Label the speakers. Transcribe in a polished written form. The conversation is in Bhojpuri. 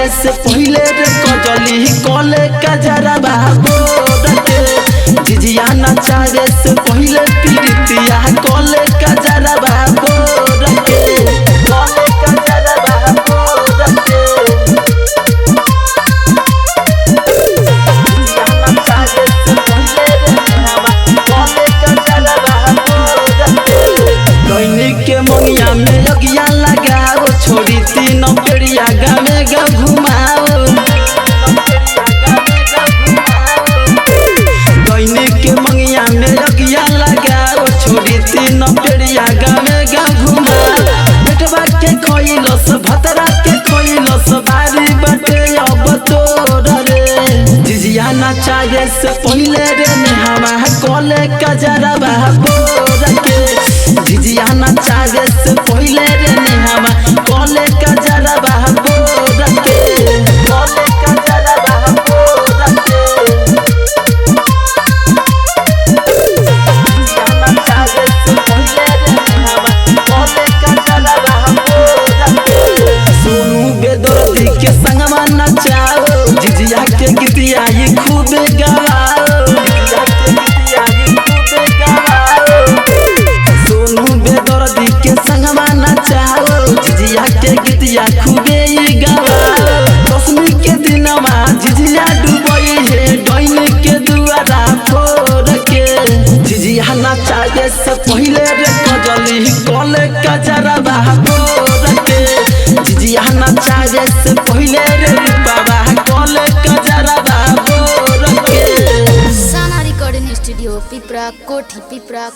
Speaker 1: नचावे से पहले रे कजली कले कजरा बाबू रखे झिझिया नचावे से पहले प्रीतिया कले कजरा बाबू रखे कले कजरा बाबू रखे झिझिया नचावे से पहले रे हवा कले कजरा बाबू रखे कोइनी के मंगिया में अगिया लगाओ छोड़ी तीन पेड़िया गावे गा घुमाओ कोइनी के मंगिया में अगिया लगाओ छोड़ी तीन पेड़िया गावे गा घुमाओ बेटवा के खोइलस भतरा के खोइलस बारी बटे अब तोर रे झिझिया नचावे से पहले रे हवा कले कजरा बाबू रखे झिझिया नचावे से पहले रे हवा कले कजरा बाबू रखे कले कजरा बाबू रखे झिझिया नचावे से पहले रे हवा कले कजरा बाबू रखे सोनू बेदर्दी के संगवा नचाओ झिझिया के गीतिया ये खूब गवाओ झिझिया के गीतिया ये खूब गवाओ सोनू बेदर्दी के संगवा नचाओ झिझिया के गीतिया खूबे गवाओ दशमी के दिनवा झिझिया डूबई है डैन के दुआरा फोड़ के झिझिया नचावे से पहले रे कजली कले कजरा बाबू रखे झिझिया नचावे से पहले रे बाबा कले कजरा बाबू रखे
Speaker 2: साना रिकॉर्डिंग स्टूडियो पिपरा कोठी पिपरा।